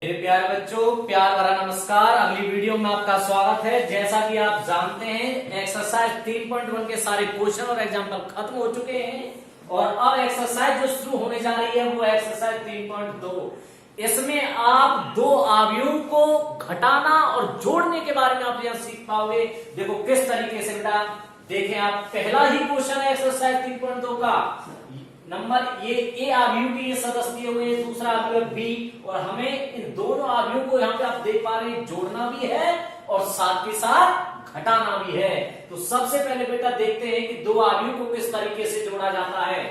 मेरे प्यारे बच्चों, प्यार भरा नमस्कार। अगली वीडियो में आपका स्वागत है। जैसा कि आप जानते हैं, एक्सरसाइज 3.1 के सारे क्वेश्चन और एग्जाम्पल खत्म हो चुके हैं और अब एक्सरसाइज जो शुरू होने जा रही है वो एक्सरसाइज 3.2। इसमें आप दो अवयवों को घटाना और जोड़ने के बारे में आप यहां सीख पाओगे। देखो किस तरीके से बेटा, देखें आप, पहला ही क्वेश्चन है एक्सरसाइज 3.2 का। नंबर ये ए अवयव के ये सदस्य दिए हुए हैं, दूसरा अवयव बी, और हमें इन दोनों अवयवों को यहाँ पे आप देख पा रहे हैं जोड़ना भी है और साथ के साथ घटाना भी है। तो सबसे पहले बेटा देखते हैं कि दो अवयवों को किस तरीके से जोड़ा जाता है।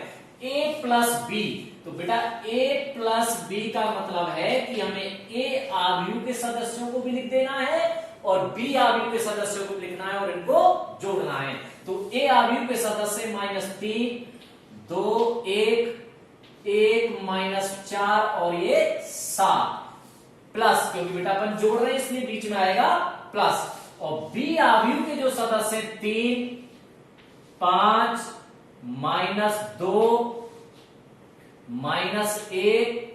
ए प्लस बी, तो बेटा ए प्लस बी का मतलब है कि हमें ए अवयव के सदस्यों को भी लिख देना है और बी अवयव के सदस्यों को लिखना है और इनको जोड़ना है। तो ए अवयव के सदस्य -3, 2, 1 -4 और ये 7 प्लस, क्योंकि बेटा अपन जोड़ रहे हैं इसलिए बीच में आएगा प्लस। और बी अवयव के जो सदस्य 3, 5 -2 -1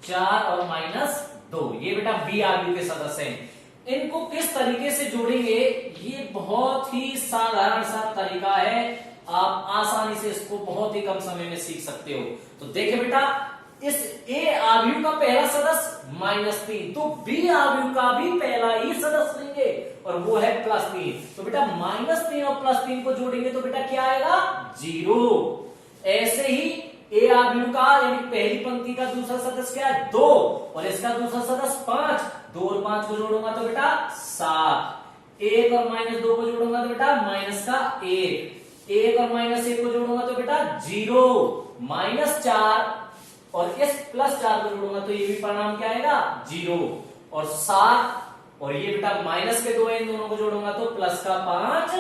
4 और -2, ये बेटा बी अवयव के सदस्य हैं। इनको किस तरीके से जोड़ेंगे, ये बहुत ही साधारण सा तरीका है। आप आसानी से इसको बहुत ही कम समय में सीख सकते हो। तो देखिए बेटा, इस ए अवयव का पहला सदस्य -3, तो बी अवयव का भी पहला ही सदस्य लेंगे और वो है +3। तो बेटा -3 और +3 को जोड़ेंगे तो बेटा क्या आएगा, 0। ऐसे ही ए अवयव का यानी पहली पंक्ति का दूसरा सदस्य क्या है, 2, और इसका दूसरा सदस्य 5, 2 और 5 को जोड़ूंगा तो बेटा 7। 1 और -2 को जोड़ूंगा तो बेटा -1, 1 और -1 को जोड़ूंगा तो बेटा 0, -4 और इस +4 को जोड़ूंगा तो ये भी परिणाम क्या आएगा, 0 और 7, और ये बेटा माइनस के 2 इन दोनों को जोड़ूंगा तो +5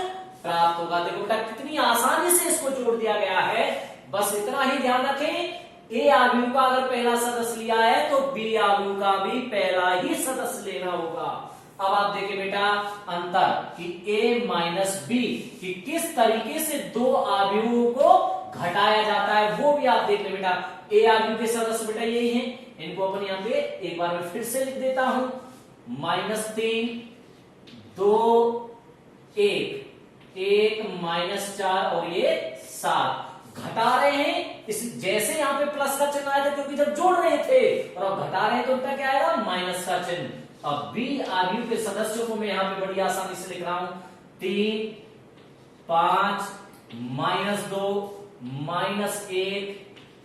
प्राप्त होगा। देखो बेटा कितनी आसानी से इसको जोड़ दिया गया है। बस इतना ही ध्यान रखें, ए अवयव का अगर पहला सदस्य लिया है तो बी अवयव का भी पहला ही सदस्य लेना होगा। अब आप देखिए बेटा अंतर कि a माइनस बी कि किस तरीके से दो अवयवों को घटाया जाता है वो भी आप देख ले बेटा। a अवयव के सदस्य बेटा यही हैं, इनको अपन यहाँ पे एक बार मैं फिर से लिख देता हूं, -3, 2, 1 -4 और ये 7 घटा रहे हैं। इस जैसे यहाँ पे प्लस का चिन्ह आया था क्योंकि जब जोड़ रहे थे, और अब घटा रहे हैं तो उनका क्या आएगा, माइनस का चिन्ह। अब बी अवयव के सदस्यों को मैं यहाँ पे बड़ी आसानी से लिख रहा हूं, 3, 5 -2 -1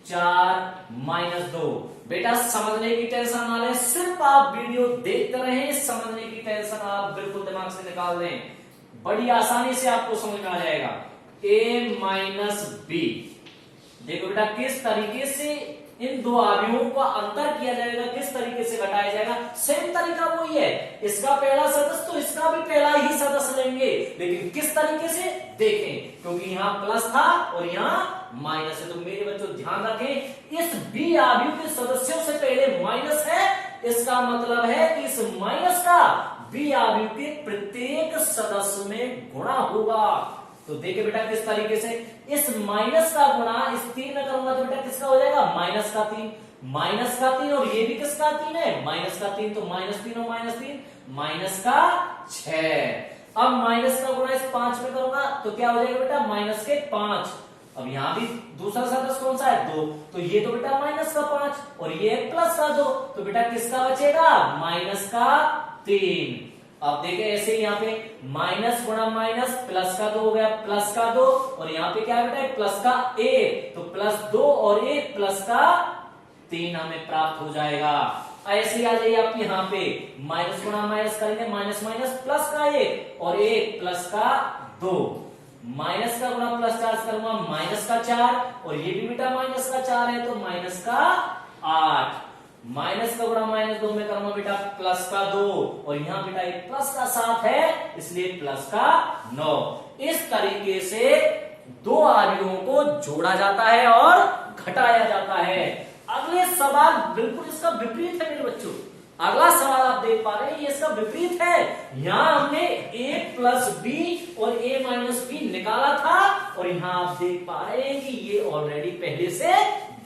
4 -2। बेटा समझने की टेंशन ना लें, सिर्फ आप वीडियो देखते रहें, समझने की टेंशन आप बिल्कुल दिमाग से निकाल दें, बड़ी आसानी से आपको समझ में आ जाएगा। a माइनस बी, देखो बेटा किस तरीके से इन दो अवयवों का अंतर किया जाएगा, किस तरीके से घटाया जाएगा। सेम तरीका वही है, इसका पहला सदस्य तो इसका भी पहला ही सदस्य लेंगे, लेकिन किस तरीके से देखें, क्योंकि यहाँ प्लस था और यहाँ माइनस है। तो मेरे बच्चों ध्यान रखें, इस बी अवयव के सदस्यों से पहले माइनस है, इसका मतलब है कि इस माइनस का बी अवयव के प्रत्येक सदस्य में गुणा होगा। तो देखिए बेटा किस तरीके से इस माइनस का गुणा इस 3 में करूंगा तो बेटा किसका हो जाएगा, -3 और ये भी किसका 3 है, -3, तो -3 और -3 -6। अब माइनस का गुणा इस 5 में करूंगा तो क्या हो जाएगा बेटा, -5। अब यहां भी दूसरा सदस्य कौन सा है, 2, तो ये तो बेटा -5 और ये +2, तो बेटा किसका बचेगा, -3। अब देखिए ऐसे ही यहाँ पे माइनस गुणा माइनस, प्लस का 2 हो गया, +2, और यहाँ पे क्या है बेटा, +1, तो +2 और 1 +3 हमें प्राप्त हो जाएगा। ऐसे ही आ जाइए आप यहाँ पे माइनस गुणा माइनस करेंगे, माइनस माइनस +1 और 1 +2, माइनस का गुणा +4 करूंगा, -4, और ये भी बेटा -4 है तो -8, माइनस का गुणा -2 में करूंगा बेटा +2, और यहां बेटा एक +7 है इसलिए +9। इस तरीके से दो अवयवों को जोड़ा जाता है और घटाया जाता है। अगले सवाल बिल्कुल इसका विपरीत है मेरे बच्चों। अगला सवाल आप देख पा रहे हैं, ये इसका विपरीत है। यहां हमने a प्लस बी और a माइनस बी निकाला था, और यहां आप देख पा रहे हैं कि ये ऑलरेडी पहले से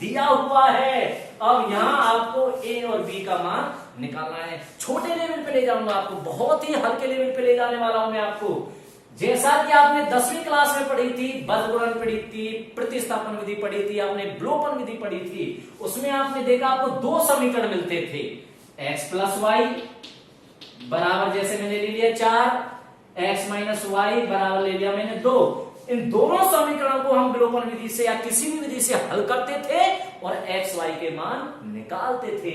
दिया हुआ है। अब यहां आपको ए और बी का मान निकालना है। छोटे लेवल पे ले जाऊंगा आपको, बहुत ही हल्के लेवल पे ले जाने वाला हूं मैं आपको। जैसा कि आपने 10वीं क्लास में पढ़ी थी, बदगुणन पढ़ी थी, प्रतिस्थापन विधि पढ़ी थी, आपने विलोपन विधि पढ़ी थी, उसमें आपने देखा आपको दो समीकरण मिलते थे, x प्लस वाई बराबर, जैसे मैंने ले लिया 4, x माइनस वाई बराबर ले लिया मैंने 2। इन दोनों समीकरणों को हम विलोपन विधि से या किसी भी विधि से हल करते थे और x y के मान निकालते थे।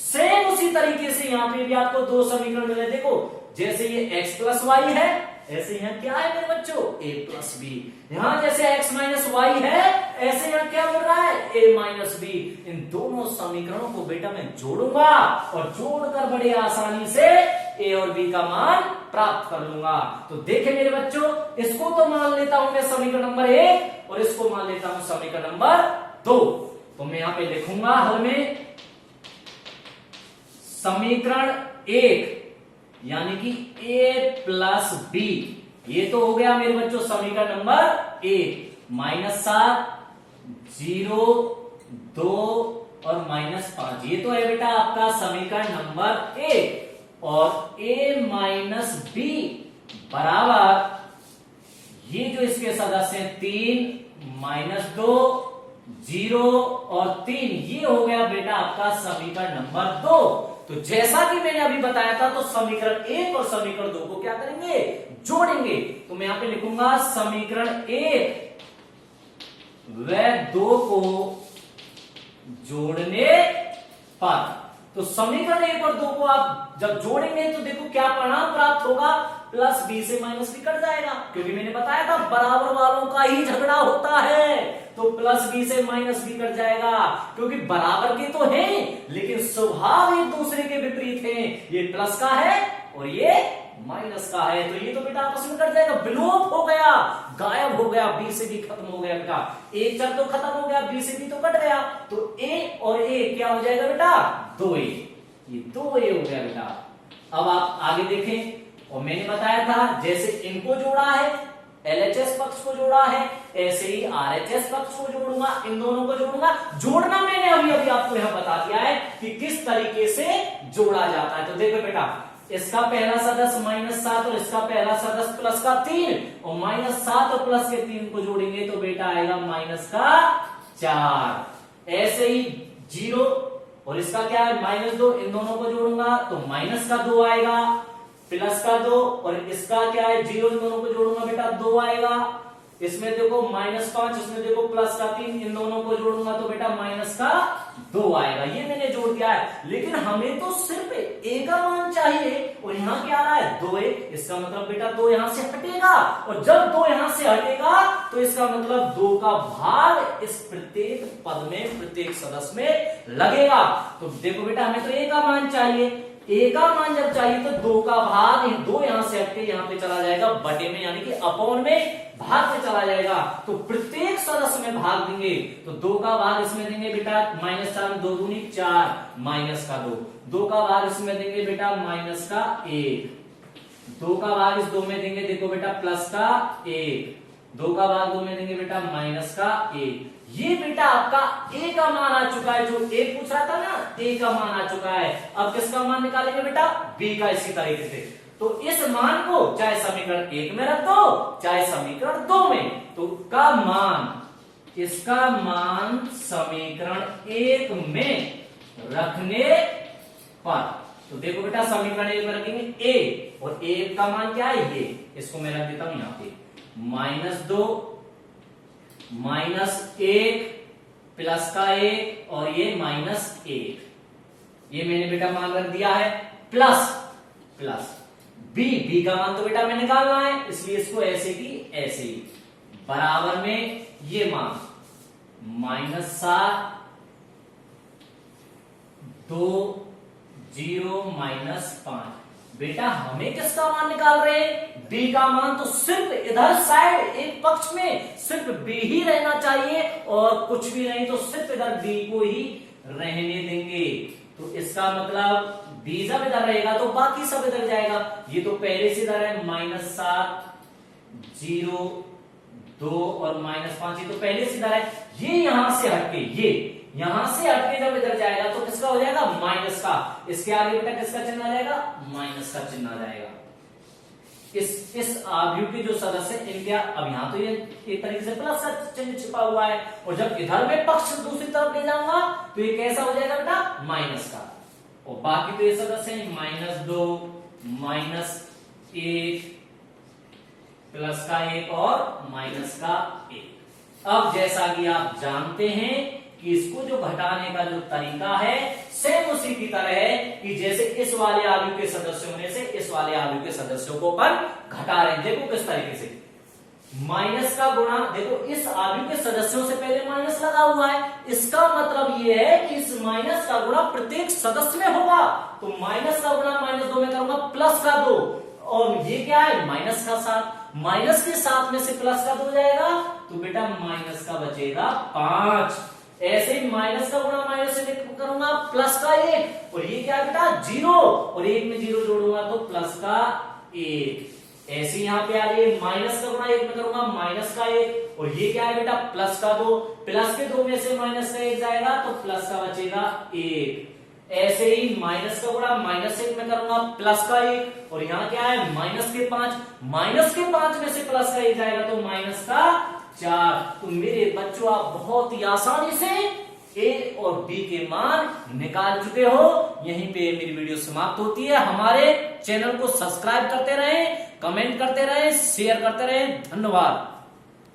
सेम उसी तरीके से यहां पे भी आपको दो समीकरण मिले। देखो जैसे ये x प्लस वाई है, ऐसे यहां क्या है मेरे बच्चों, a प्लस बी। यहां जैसे x माइनस वाई है, ऐसे यहां क्या मिल रहा है, a माइनस बी। इन दोनों समीकरणों को बेटा मैं जोड़ूंगा और जोड़कर बड़े आसानी से a और b का मान प्राप्त कर लूंगा। तो देखे मेरे बच्चों, इसको तो मान लेता हूं मैं समीकरण नंबर 1 और इसको मान लेता हूं समीकरण नंबर 2। तो मैं यहां पे लिखूंगा हल में समीकरण 1 यानी कि a प्लस बी, ये तो हो गया मेरे बच्चों समीकरण नंबर 1। -7, 0, 2 और -5, ये तो है बेटा आपका समीकरण नंबर 1। और a माइनस बी बराबर, ये जो इसके सदस्य हैं 3, -2, 0 और 3, ये हो गया बेटा आपका समीकरण नंबर 2। तो जैसा कि मैंने अभी बताया था, तो समीकरण 1 और समीकरण 2 को क्या करेंगे, जोड़ेंगे। तो मैं यहां पे लिखूंगा समीकरण 1 व 2 को जोड़ने पर। तो समीकरण 1 और 2 को आप जब जोड़ेंगे तो देखो क्या परिणाम प्राप्त होगा, प्लस बी से माइनस बी कट जाएगा, क्योंकि मैंने बताया था बराबर वालों का ही झगड़ा होता है। तो प्लस बी से माइनस बी कट जाएगा, क्योंकि बराबर के तो हैं लेकिन स्वभाव एक दूसरे के विपरीत हैं। ये प्लस का है और ये माइनस का है, तो ये तो बेटा आपस में कट जाएगा, विलोप हो गया, गायब हो गया, बी से बी खत्म हो गया बेटा। एक चर तो खत्म हो गया, बी से बी तो कट गया, तो ए और ए क्या हो जाएगा बेटा, 2a, ये 2a हो गया बेटा। अब आप आगे देखें, और मैंने बताया था जैसे इनको जोड़ा है, LHS पक्ष को जोड़ा है, ऐसे ही RHS पक्ष को जोड़ूंगा, इन दोनों को जोड़ूंगा। जोड़ना मैंने अभी अभी आपको यहां बता दिया है कि किस तरीके से जोड़ा जाता है। तो देखो बेटा, इसका पहला सदस्य -7 और इसका पहला सदस्य प्लस का 3, और -7 और प्लस के 3 को जोड़ेंगे तो बेटा आएगा -4। ऐसे ही 0 और इसका क्या है -2, इन दोनों को जोड़ूंगा तो -2 आएगा, प्लस का 2 और इसका क्या है 0, इन दोनों को जोड़ूंगा बेटा 2 आएगा। इसमें देखो -5, इसमें देखो प्लस का 3, इन दोनों को जोड़ूंगा तो बेटा -2 आएगा। ये मैंने जोड़ दिया है, लेकिन हमें तो सिर्फ a का मान चाहिए और यहाँ क्या आ रहा है 2a। इसका मतलब बेटा 2 यहां से हटेगा, और जब 2 यहां से हटेगा तो इसका मतलब 2 का भाग इस प्रत्येक पद में, प्रत्येक सदस्य में लगेगा। तो देखो बेटा, हमें तो a का मान चाहिए, a का मान जब चाहिए तो 2 का भाग, 2 यहां से हटके यहां पे चला जाएगा बटे में, यानी कि अपॉन में, भाग में चला जाएगा। तो प्रत्येक सदस्य में भाग देंगे, तो 2 का भाग इसमें देंगे बेटा -4, 2 दूनी 4, -2, 2 का भाग इसमें देंगे बेटा -1, 2 का भाग इस 2 में देंगे, देखो बेटा +1, 2 का भाग 2 में देंगे बेटा -1। ये बेटा आपका a का मान आ चुका है, जो a पूछ रहा था ना, a का मान आ चुका है। अब किसका मान निकालेंगे बेटा, b का, इसी तरीके से। तो इस मान को चाहे समीकरण 1 में रख दो, चाहे समीकरण 2 में, तो का मान, इसका मान समीकरण 1 में रखने पर, तो देखो बेटा समीकरण 1 में रखेंगे a, और a का मान क्या है, ये, इसको मैं रख देता हूं यहां पे -2, -1, प्लस का 1 और ये -1, ये मैंने बेटा मान रख दिया है। प्लस b का मान तो बेटा हमें निकालना है, इसलिए इसको ऐसे की ऐसे ही, बराबर में ये मान -7, 2, 0, -5। बेटा हमें किसका मान निकाल रहे हैं, b का मान। तो सिर्फ इधर साइड एक पक्ष में सिर्फ b ही रहना चाहिए, और कुछ भी नहीं तो सिर्फ इधर b को ही रहने देंगे। तो इसका मतलब b जब इधर रहेगा तो बाकी सब इधर जाएगा। ये तो पहले से इधर है -7, 0, 2 और -5, ये तो पहले से इधर है। ये यहां से हटके यहां से हटके जब इधर जाएगा तो किसका हो जाएगा, माइनस का। इसके आगे बेटा किसका चिन्ह आ जाएगा, माइनस का चिन्ह आ जाएगा। इस आव्यूह के जो सदस्य हैं इनके, अब यहां तो ये एक तरीके से प्लस का चिन्ह छिपा हुआ है, और जब इधर में पक्ष दूसरी तरफ ले जाऊंगा तो ये कैसा हो जाएगा बेटा, माइनस का। और बाकी तो ये सदस्य हैं -2, -1, प्लस का 1 और माइनस का 1। अब जैसा कि आप जानते हैं कि इसको जो घटाने का जो तरीका है सेम उसी की तरह है कि जैसे इस वाले आव्यूह के सदस्यों में से इस वाले आव्यूह के सदस्यों को अपन घटा रहे हैं। देखो किस तरीके से, माइनस का गुणा, देखो इस आव्यूह के सदस्यों से पहले माइनस लगा हुआ है, इसका मतलब ये है कि इस माइनस का गुणा प्रत्येक सदस्य में होगा। तो माइनस का गुणा -2 में करूंगा प्लस का 2, और ये क्या है, माइनस का 7, माइनस के 7 में से प्लस का 2 जाएगा तो बेटा माइनस का बचेगा 5। ऐसे ही माइनस का गुणा माइनस से करूंगा प्लस का 1, और ये क्या है बेटा 0, और 1 में 0 जोड़ूंगा तो प्लस का 1। ऐसे यहाँ पे आ जाइए, माइनस का गुणा 1 में करूंगा माइनस का 1, और ये क्या है बेटा प्लस का 2, प्लस के 2 में से माइनस का 1 जाएगा तो प्लस का बचेगा 1। ऐसे ही माइनस का गुणा -1 में करूंगा प्लस का 1, और यहाँ क्या है माइनस के 5, माइनस के 5 में से प्लस का 1 जाएगा तो माइनस का 4। तो मेरे बच्चों आप बहुत ही आसानी से ए और बी के मान निकाल चुके हो। यहीं पे मेरी वीडियो समाप्त होती है। हमारे चैनल को सब्सक्राइब करते रहें, कमेंट करते रहें, शेयर करते रहें। धन्यवाद।